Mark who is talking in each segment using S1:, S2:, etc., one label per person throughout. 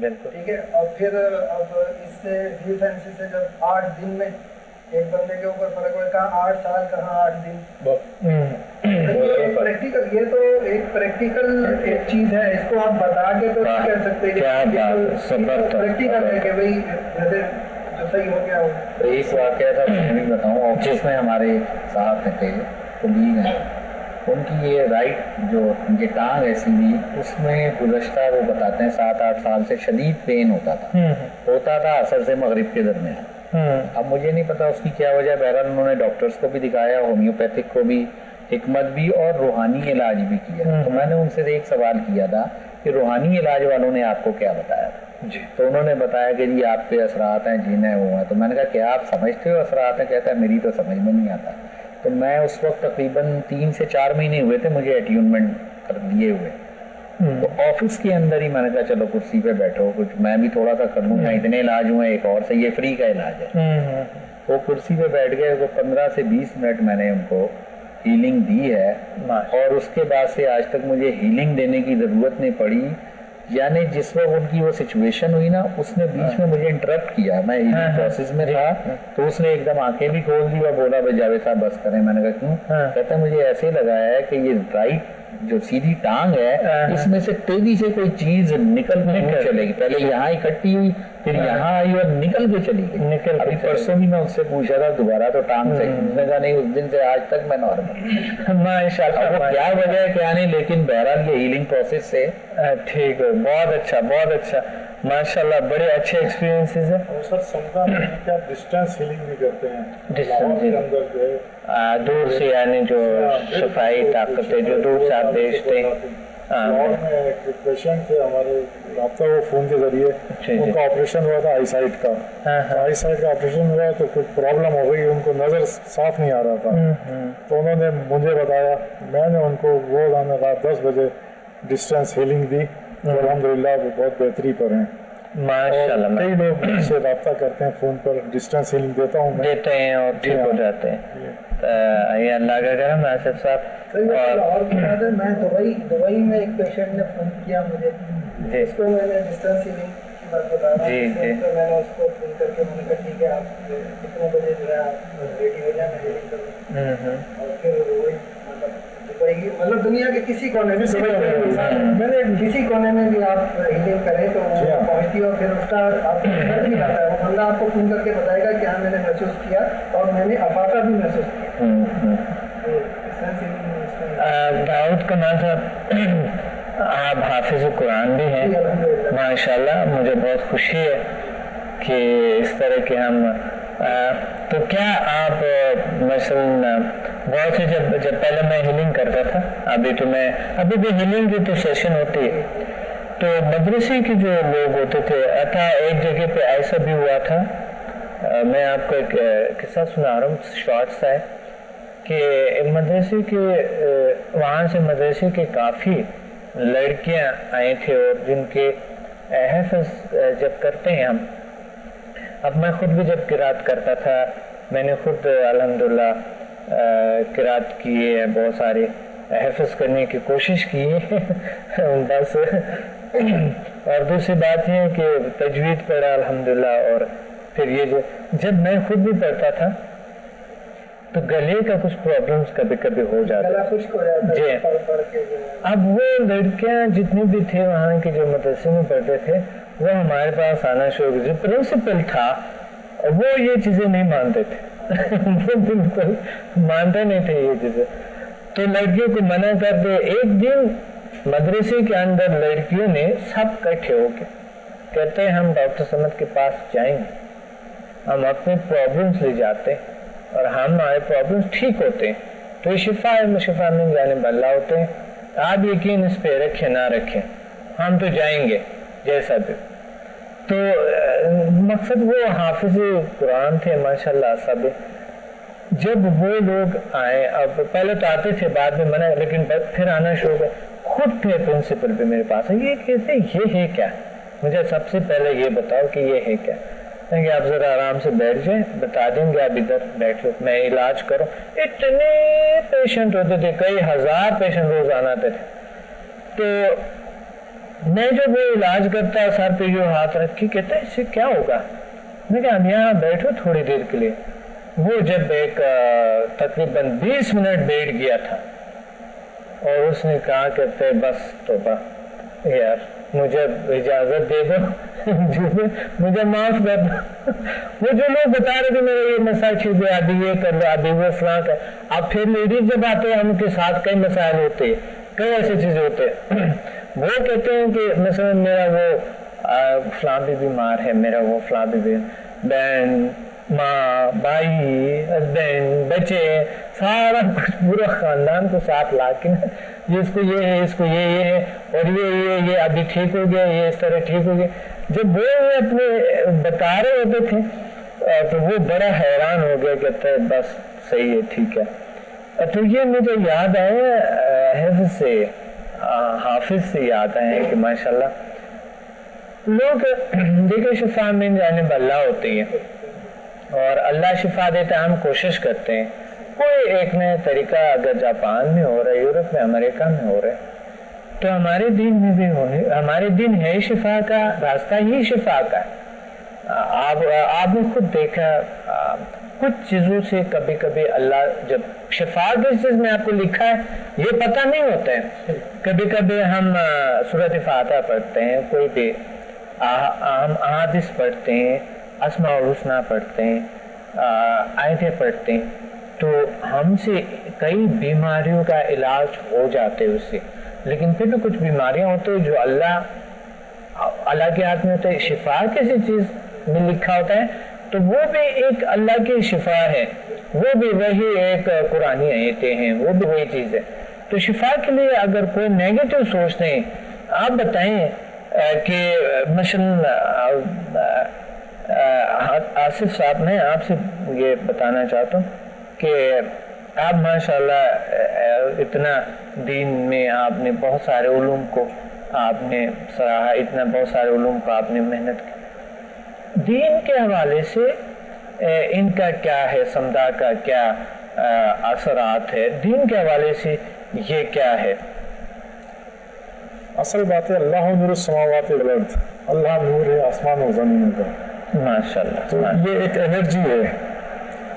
S1: بالکل
S2: ٹھیک ہے. اور پھر اب اس سے ریسنسی سے جب 8 دن میں ایک بندے کے اوپر فرق ہوئے, کہاں 8 سال کہاں 8 دن. پریکٹیکل, یہ تو ایک پریکٹیکل ایک چیز ہے, اس کو آپ بتا کے تو نہیں کر سکتے. پریکٹیکل ہے کہ بھائی جیسے جو صحیح ہو گیا ہو.
S3: ایک واقعہ تھا میں بھی بتاؤں, آفس میں ہمارے ساتھ تھے کولیگ ہیں, ان کی یہ رائٹ جو ان کی ٹانگ ایسی ہوئی, اس میں گزشتہ وہ بتاتے ہیں 7-8 سال سے شدید پین ہوتا تھا عصر سے مغرب کے درمیان. اب مجھے نہیں پتا اس کی کیا وجہ, بہرحال انہوں نے ڈاکٹرز کو بھی دکھایا, ہومیوپیتھک کو بھی, حکمت بھی, اور روحانی علاج بھی کیا. تو میں نے ان سے ایک سوال کیا تھا کہ روحانی علاج والوں نے آپ کو کیا بتایا تھا؟ تو انہوں نے بتایا کہ جی آپ پہ اثرات ہیں, جن ہیں وہ ہیں. تو میں نے کہا کیا آپ سمجھتے ہو اثرات ہیں؟ کہتا ہے میری تو سمجھ میں نہیں آتا. تو میں اس وقت تقریباً 3 سے 4 مہینے ہوئے تھے مجھے اٹیونمنٹ کر دیے ہوئے. تو آفس کے اندر ہی میں نے کہا چلو کرسی پہ بیٹھو, کچھ میں بھی تھوڑا سا کر لوں, اتنے علاج ہوئے, ایک اور سے یہ فری کا علاج ہے. وہ کرسی پہ بیٹھ گئے, وہ 15 سے 20 منٹ میں نے ان کو ہیلنگ دی ہے, اور اس کے بعد سے آج تک مجھے ہیلنگ دینے کی ضرورت نہیں پڑی. یعنی جس وقت ان کی وہ سچویشن ہوئی نا, اس نے بیچ میں مجھے انٹرپٹ کیا, میں ہیلنگ پروسیس میں تھا, تو اس نے ایک دم آنکھیں بھی کھول دی اور بولا بھائی جاوید صاحب بس کریں. میں نے کہا کیوں؟ کہتا ہے مجھے ایسے لگا ہے کہ یہ رائٹ جو سیدھی ٹانگ ہے اس میں سے تیزی سے کوئی چیز نکل کے چلے گی, پہلے یہاں اکٹھی ہوئی, پھر یہاں آئی اور نکل کے چلی گئی. ابھی پرسوں بھی میں اس سے پوچھا تھا دوبارہ تو ٹانگ سے, اس نے کہا نہیں اس دن سے آج تک میں نارمل. ماشاءاللہ, وہ کیا وجہ ہے کیا نہیں, لیکن بہرحال یہ ہیلنگ پروسیس سے
S1: ٹھیک ہے. بہت اچھا, بہت اچھا, ماشاءاللہ, بڑے اچھے ایکسپیرینسز ہیں.
S4: اور سر سمجھا میں کیا ڈسٹینس ہیلنگ بھی کرتے ہیں
S1: دور سے, یعنی جو شفائی طاقت ہے جو دور سے آپ بھیجتے ہیں.
S4: لاہور میں ایک پیشنٹ تھے ہمارے, رابطہ وہ فون کے ذریعے, ان کا آپریشن ہوا تھا آئی سائٹ کا. آئی سائٹ کا آپریشن ہوا تو کچھ پرابلم ہو گئی, ان کو نظر صاف نہیں آ رہا تھا. تو انہوں نے مجھے بتایا, میں نے ان کو روزانہ رات 10 بجے ڈسٹینس ہیلنگ دی, الحمدللہ وہ بہت بہتری پر ہیں.
S1: ماشاءاللہ,
S4: کئی لوگ مجھ سے رابطہ کرتے ہیں فون پر, ڈسٹینس ہیلنگ دیتا ہوں میں,
S1: دیتے ہیں اور ٹھیک ہو جاتے ہیں. یہ اللہ کا کرم. آصف صاحب,
S2: اور میں دبئی میں ایک پیشنٹ نے فون کیا مجھے, اس کو میں نے ڈسٹینس ہیلنگ کی بات بتا رہا ہوں, میں نے اس کو فون کر کے میں نے کہا ٹھیک ہے آپ کتنے بجے جو ہے آپ ریڈی ہو جائیں, میں ہیلنگ کروں. اور پھر وہی مطلب دنیا کے کسی کونے میں, میں نے کسی کونے میں بھی آپ ہیلنگ کریں تو وہ پہنچتی ہے, اور پھر اس کا آپ کو رزلٹ بھی آتا ہے. وہ بندہ آپ کو فون کر کے بتائے گا کہ ہاں میں نے محسوس کیا اور میں نے افاقہ بھی محسوس کیا.
S1: داؤد کمال صاحب, آپ حافظ قرآن بھی ہیں ماشاءاللہ, مجھے بہت خوشی ہے کہ اس طرح کے ہم. تو کیا آپ مثلا بہت سے جب پہلے میں ہیلنگ کرتا تھا, ابھی بھی ہیلنگ کی تو سیشن ہوتی ہے, تو مدرسے کے جو لوگ ہوتے تھے, ایک جگہ پہ ایسا بھی ہوا تھا, میں آپ کو ایک قصہ سنا رہا ہوں شارٹ سا ہے, کہ مدرسے کے وہاں سے مدرسے کے کافی لڑکیاں آئی تھے, اور جن کے حفظ جب کرتے ہیں ہم, اب میں خود بھی جب قرات کرتا تھا, میں نے خود الحمدللہ قرات کیے ہیں, بہت سارے حفظ کرنے کی کوشش کی ہے بس. اور دوسری بات یہ ہے کہ تجوید پڑھا الحمدللہ, اور پھر یہ جب میں خود بھی پڑھتا تھا تو گلے کا کچھ پرابلمس کبھی کبھی ہو جاتا جی. اب وہ لڑکیاں جتنی بھی تھے وہاں کے جو مدرسے میں پڑھتے تھے, وہ ہمارے پاس آنا شروع, جو پرنسپل تھا وہ یہ چیزیں نہیں مانتے تھے وہ بالکل مانتے نہیں تھے یہ چیزیں. تو لڑکیوں کو منع کر دے. ایک دن مدرسے کے اندر لڑکیوں نے سب اکٹھے ہو کے کہتے ہیں ہم ڈاکٹر سمد کے پاس جائیں گے, ہم اپنے پرابلمس لے جاتے ہیں اور ہمارے پرابلمس ٹھیک ہوتے ہیں, تو یہ شفا من جانب اللہ ہوتے ہیں. آپ یقین اس پہ رکھیں نہ رکھیں, ہم تو جائیں گے جیسا بھی. تو مقصد وہ حافظ قرآن تھے ماشاءاللہ سب. جب وہ لوگ آئے, اب پہلے تو آتے تھے, بعد میں منع, لیکن پھر آنا شروع کر, خود تھے پرنسپل بھی میرے پاس. یہ کہتے یہ ہے کیا, مجھے سب سے پہلے یہ بتاؤ کہ یہ ہے کیا. کہ آپ ذرا آرام سے بیٹھ جائیں, بتا دیں گے, آپ ادھر بیٹھو, میں علاج کروں. اتنے پیشنٹ ہوتے تھے, کئی ہزار پیشنٹ روزانہ آتے تھے. تو میں جب وہ علاج کرتا سر پہ جو ہاتھ رکھ کے کہتا ہے اس سے کیا ہوگا؟ میں کہا اب یہاں بیٹھو تھوڑی دیر کے لیے. وہ جب ایک تقریباً 20 منٹ بیٹھ گیا تھا اور اس نے کہا کہتے بس توبہ یار مجھے اجازت دے دو مجھے معاف کر دو. وہ جو لوگ بتا رہے تھے میرے یہ مسائل ٹھیک ہے ابھی یہ کر لو ابھی وہ فلاں کر. اب پھر لیڈیز جب آتے ہیں ان کے ساتھ کئی مسائل ہوتے ہیں کئی ایسی چیزیں ہوتے ہیں. وہ کہتے ہیں کہ مثلا میرا وہ فلاں بھی بیمار ہے میرا وہ فلاں بھی بہن ماں بھائی ہسبینڈ بچے سارا کچھ پورا خاندان کو ساتھ لا کے اس کو یہ ہے اس کو یہ ہے اور یہ ابھی ٹھیک ہو گیا یہ اس طرح ٹھیک ہو گیا. جب وہ اپنے بتا رہے ہوتے تھے تو وہ بڑا حیران ہو گیا کہتا ہے بس صحیح ہے ٹھیک ہے. تو یہ مجھے یاد آئے حافظ سے یاد آئے کہ ماشاءاللہ لوگ دیکھیں شفا میں جانب اللہ ہوتی ہے اور اللہ شفا دیتا ہے. ہم کوشش کرتے ہیں کوئی ایک نیا طریقہ اگر جاپان میں ہو رہا ہے یورپ میں امریکہ میں ہو رہا ہے تو ہمارے دین میں بھی ہمارے دین ہے شفا کا راستہ ہی شفا کا. آپ نے خود دیکھا کچھ چیزوں سے کبھی کبھی اللہ جب شفا کس چیز میں آپ کو لکھا ہے یہ پتہ نہیں ہوتا ہے. کبھی کبھی ہم سورۃ فاتحہ پڑھتے ہیں کوئی بھی ہم احادیث پڑھتے ہیں اسماء الحسنی پڑھتے ہیں آیتیں پڑھتے ہیں تو ہم سے کئی بیماریوں کا علاج ہو جاتے اس سے. لیکن پھر بھی کچھ بیماریاں ہوتی ہیں جو اللہ کے ہاتھ میں ہوتا ہے. شفا کسی چیز میں لکھا ہوتا ہے تو وہ بھی ایک اللہ کی شفا ہے وہ بھی وہی ایک قرآنی آیتیں ہیں وہ بھی وہی چیز ہے. تو شفا کے لیے اگر کوئی نیگیٹو سوچتے ہیں آپ بتائیں کہ مثلا آصف صاحب میں آپ سے یہ بتانا چاہتا ہوں کہ آپ ماشاءاللہ اتنا دین میں آپ نے بہت سارے علوم کو آپ نے سراہا اتنا بہت سارے علوم کو آپ نے محنت کی. دین کے حوالے سے ان کا کیا ہے سمدہ کا کیا اثرات ہے دین کے حوالے سے یہ کیا ہے؟
S4: اصل بات ہے اللہ نور السماوات والارض اللہ نور ہے آسمان و زمین کا
S1: ماشاءاللہ.
S4: تو یہ ایک انرجی ہے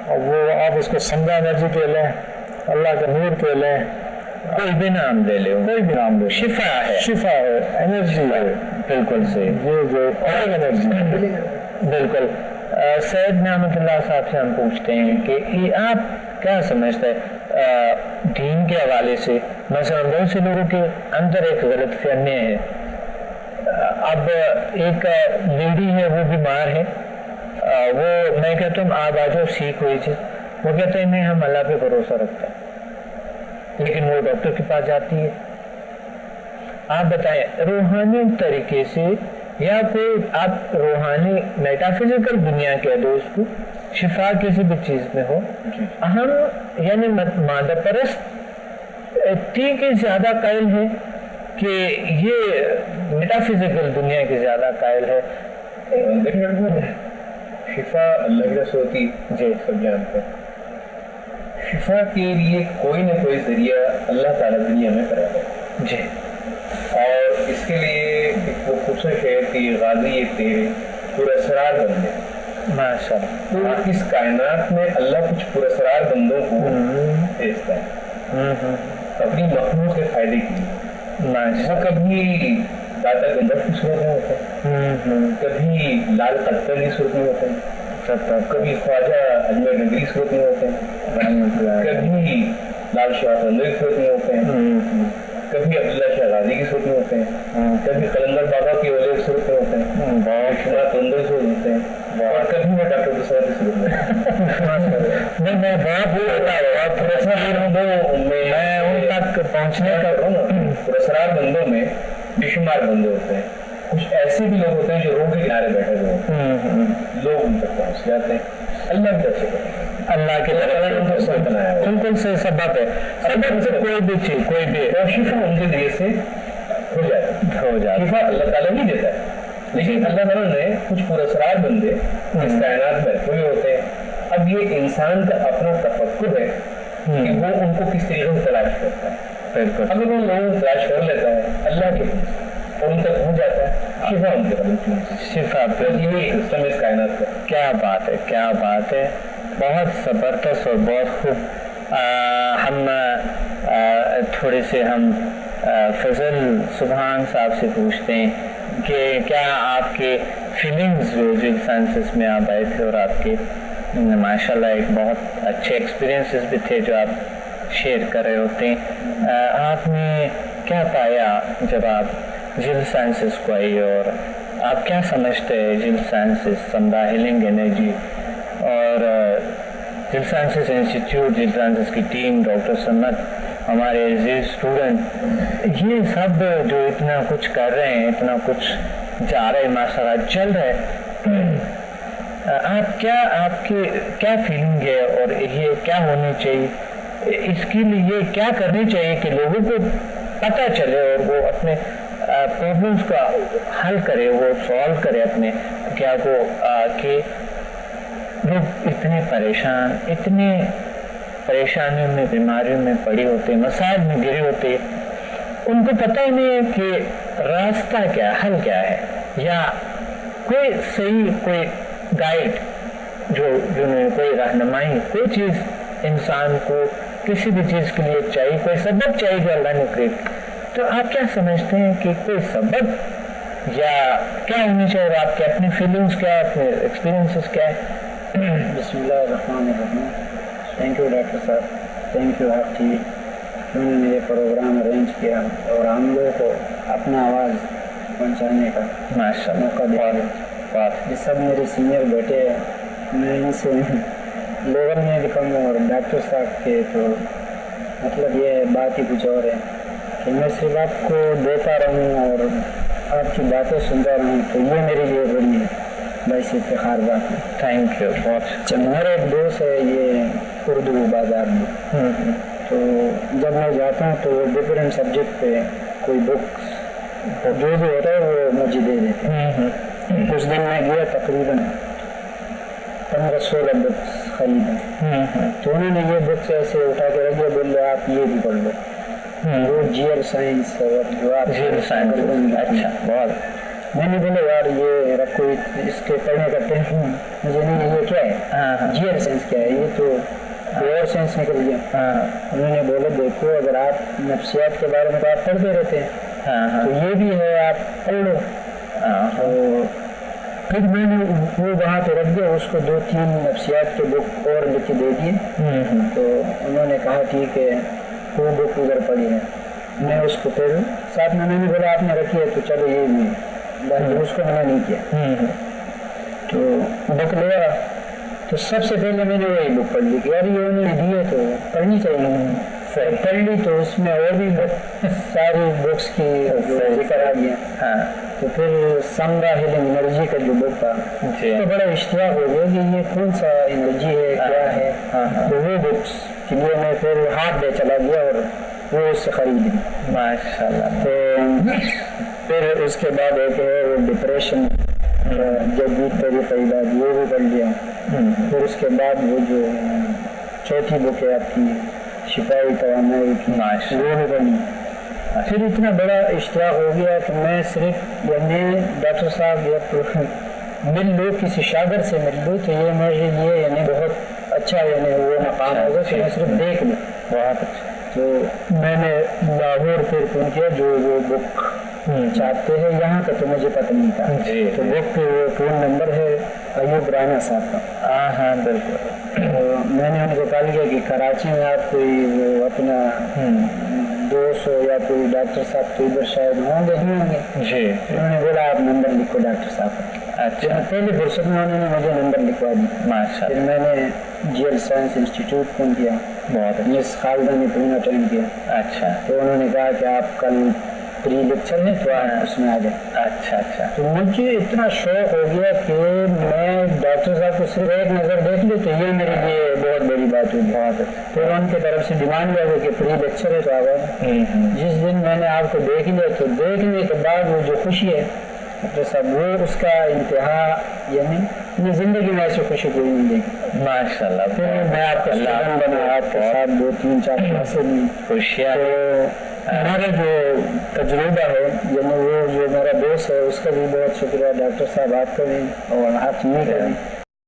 S4: اور وہ آپ اس کو سمجھا انرجی کہہ لیں اللہ کا نور کہہ لیں
S1: کوئی بھی نام لے لیں
S4: کوئی بھی نام لے
S1: شفا ہے
S4: شفا ہے انرجی ہے
S1: بالکل صحیح
S4: یہ جو اور انرجی ہے
S1: بالکل. سید نعمت اللہ صاحب سے ہم پوچھتے ہیں کہ آپ کیا سمجھتے ہیں دین کے حوالے سے مثلا بہت سے لوگوں کے اندر ایک غلط فہمی ہے. اب ایک لیڈی ہے وہ بیمار ہے وہ میں کہتا ہوں آپ آ جاؤ سیکھ ہوئی چیز وہ کہتے ہیں نہیں ہم اللہ پہ بھروسہ رکھتے ہیں لیکن وہ ڈاکٹر کے پاس جاتی ہے. آپ بتائیں روحانی طریقے سے یا کوئی آپ روحانی میٹافزیکل دنیا کہہ دو اس کو شفا کسی بھی چیز میں ہو ہم یعنی مادہ پرست کی زیادہ قائل ہے کہ یہ میٹافزیکل دنیا کی زیادہ قائل ہے؟
S3: شفا اللہ کی رسول ہوتی جی سب جانتے ہیں. شفا کے لیے کوئی نہ کوئی ذریعہ اللہ تعالیٰ دنیا میں کرا ہے
S1: جی
S3: اور اس کے لیے وہ خوبصورت ہے کہ غازی ایک تیرے پراسرار بندے
S1: ماشاءاللہ.
S3: تو اس کائنات میں اللہ کچھ پراسرار بندوں کو بھیجتا ہے اپنی مخلوق کے فائدے کے لیے. وہ کبھی داتا گنجر کی صورت میں ہوتے ہیں کبھی لال قطر کی صورت میں ہوتے ہیں کبھی خواجہ اجمیر نگری کی صورت میں ہوتے ہیں کبھی لال شاہ بندر کی صورت میں ہوتے ہیں کبھی عبداللہ شاہ غازی کی صورت میں ہوتے ہیں کبھی قلندر بابا کے اولے کی صورت میں ہوتے ہیں بہت اندر سے ہوتے ہیں اور کبھی میں ڈاکٹر دوسرا کی صورت میں
S1: میں ان تک پہنچنے کا
S3: پراسرار بندوں میں بے شمار بندے ہوتے ہیں. کچھ ایسے بھی لوگ ہوتے ہیں جو روڈ کے کنارے بیٹھے ہوئے ہوتے ہیں لوگ ان تک پہنچ جاتے ہیں اللہ کی طرف سے
S1: اللہ کے بالکل سے سبب ہے سبب سے کوئی بھی چیز کوئی بھی
S3: شفا ان کے ذریعے سے ہو جاتا ہے. شفا اللہ تعالیٰ ہی دیتا ہے لیکن اللہ تعالیٰ نے کچھ پراسرار بندے اس کائنات میں رکھے ہوئے ہوتے ہیں. اب یہ انسان کا اپنا تفکر ہے کہ وہ ان کو کس طریقے سے تلاش کرتا ہے. اگر وہ لوگوں کو تلاش کر لیتا ہے اللہ کے ان تک پہنچ جاتا ہے شفا ان کے قدم
S1: شفا پہ
S3: یہی سسٹم اس کائنات کا.
S1: کیا بات ہے کیا بات ہے, بہت زبردست اور بہت خوب. ہم تھوڑے سے ہم فضل سبحان صاحب سے پوچھتے ہیں کہ کیا آپ کے فیلنگز جو جل سائنسز میں آپ آئے تھے اور آپ کے ماشاءاللہ ایک بہت اچھے ایکسپیرینسز بھی تھے جو آپ شیئر کر رہے ہوتے ہیں, آپ نے کیا پایا جب آپ جل سائنسز کو آئی, اور آپ کیا سمجھتے ہیں جل سائنسز سمدھا ہیلنگ انرجی اور جل سائنسز انسٹیٹیوٹ, جل سائنسز کی ٹیم, ڈاکٹر سنت, ہمارے عزیز اسٹوڈنٹ, یہ سب جو اتنا کچھ کر رہے ہیں, اتنا کچھ جا رہے ہیں, ماشاءاللہ چل رہا ہے, آپ کی کیا فیلنگ ہے اور یہ کیا ہونی چاہیے, اس کے لیے کیا کرنی چاہیے کہ لوگوں کو پتہ چلے اور وہ اپنے پرابلمس کا حل کرے, وہ سالو کرے اپنے کیا کو, کہ لوگ اتنے پریشان, اتنے پریشانیوں میں, بیماریوں میں پڑے ہوتے, مسائل میں گرے ہوتے, ان کو پتہ ہی نہیں ہے کہ راستہ کیا, حل کیا ہے, یا کوئی صحیح کوئی گائیڈ جو کوئی رہنمائی, کوئی چیز انسان کو کسی بھی چیز کے لیے چاہیے, کوئی سبب چاہیے جو اللہ نے کریٹ. تو آپ کیا سمجھتے ہیں کہ کوئی سبب یا کیا ہونی چاہیے, اور آپ کے اپنی فیلنگس کیا, اپنے ایکسپیرینسز کیا ہے؟
S2: بسم اللہ الرحمن الرحیم. تھینک یو ڈاکٹر صاحب, تھینک یو آپ ٹی انہوں نے یہ پروگرام ارینج کیا اور ہم لوگوں کو اپنا آواز پہنچانے کا موقع دیا. یہ سب میرے سینئر بیٹے ہیں, میں ان سے لیول میں بھی کم ہوں, اور ڈاکٹر صاحب کے تو مطلب یہ بات ہی کچھ اور ہے کہ میں صرف آپ کو دیتا رہوں اور آپ کی باتیں سنتا رہوں, تو یہ میرے لیے بڑی باعث افتخار بات ہے.
S1: تھینک یو, بہت.
S2: اچھا, میرا ایک دوست ہے یہ اردو بازار میں, تو جب میں جاتا ہوں تو وہ ڈفرینٹ سبجیکٹ پہ کوئی بکس جو بھی ہوتا ہے وہ مجھے دے دیتے ہیں. کچھ دن میں گیا تقریباً 15-16 بکس خریدیں, تو انہوں نے یہ بکس ایسے اٹھا کے رکھ دیا, بول رہے آپ یہ بھی پڑھ لو, وہ جیل سائنس اور جو آپ
S1: جیل سائنس. اچھا, بہت.
S2: میں نے بولا یار یہ رکھو, اس کے پڑھنے کا ٹینشن مجھے نہیں, یہ کیا ہے جیل سائنس کیا ہے, یہ تو اور سائنس نکل گیا. انہوں نے بولا دیکھو اگر آپ نفسیات کے بارے میں تو آپ پڑھتے رہتے ہیں, تو یہ بھی ہے آپ پڑھ لو. پھر میں نے وہ وہاں پہ رکھ دیا, اس کو 2-3 نفسیات کے بک اور لکھ کے دے دیے. تو انہوں نے کہا ٹھیک ہے وہ بک ادھر پڑھی ہے. میں اس کو پھر ساتھ میں نے بولا آپ نے رکھی ہے تو چلو یہ بھی, اس کو منع نہیں کیا. تو بک لیا, تو سب سے پہلے میں نے وہی بک پڑھ لی کہ یار یہ انہوں نے دی ہے تو پڑھنی چاہیے. پڑھ لی تو اس میں اور بھی ساری بکس کی ذکر آ گیا. تو پھر سمدھا ہیلنگ انرجی کا جو بک تھا تو بڑا اشتیاق ہو گیا کہ یہ کون سا انرجی ہے, کیا ہے. تو وہ بکس کے لیے میں پھر ہاتھ دے چلا گیا اور وہ اس سے خرید لی.
S1: ماشاء اللہ.
S2: تو پھر اس کے بعد ایک ہے وہ ڈپریشن جدید طریقہ علاج, وہ بھی پڑھ لیا. پھر اس کے بعد وہ جو چوتھی بک ہے آپ کی شفائی توانائی کی, وہ بھی پڑھ لی. پھر اتنا بڑا اشتیاق ہو گیا کہ میں صرف یعنی ڈاکٹر صاحب یا تو مل لو, کسی شاگرد سے مل لوں تو یہ میرے لیے یعنی بہت اچھا یعنی وہ مقام ہوگا کہ میں صرف دیکھ لوں.
S1: بہت اچھا.
S2: تو میں نے لاہور پھر فون کیا جو وہ بک چاہتے ہیں, یہاں کا تو مجھے پتہ نہیں تھا. تو بک پہ وہ فون نمبر ہے ایوب رانا صاحب کا.
S1: ہاں بالکل.
S2: میں نے ان کو کال کیا کہ کراچی میں آپ کوئی وہ اپنا دوست ہو یا کوئی ڈاکٹر صاحب تو ادھر شاید ہوں گے. انہوں نے بولا آپ نمبر لکھو ڈاکٹر صاحب. اچھا. پہلی فرصت میں انہوں نے مجھے نمبر لکھوا دی. پھر میں نے جیل سائنس انسٹیٹیوٹ فون کیا, بہت مس خالدہ نے فون اٹینڈ کیا. اچھا. تو انہوں نے کہا کہ آپ کل پری لیکچر ہے تو آپ اس میں آ جائیں.
S1: اچھا اچھا.
S2: تو مجھے اتنا شوق ہو گیا کہ میں ڈاکٹر صاحب کو صرف ایک نظر دیکھ لوں تو یہ میرے لیے بہت بڑی بات ہوئی. بہت اچھا. تو ان کی طرف سے ڈیمانڈ ہوا کہ پری لیکچر ہے تو آپ آ. جس دن میں نے آپ کو دیکھ لیا تو دیکھنے کے بعد وہ جو خوشی ہے ڈاکٹر صاحب وہ اس کا انتہا یعنی اپنی زندگی میں ایسے خوشی کوئی نہیں دیکھی.
S1: ماشاء اللہ.
S2: پھر میں آپ کا اسٹوڈنٹ بنا, آپ کے ساتھ 2-3-4 کلاسیں لی,
S1: خوشیاں.
S2: ہمارا جو تجربہ ہے یعنی وہ جو میرا دوست ہے اس کا بھی بہت شکریہ، ڈاکٹر صاحب آپ کا بھی اور آپ کا بھی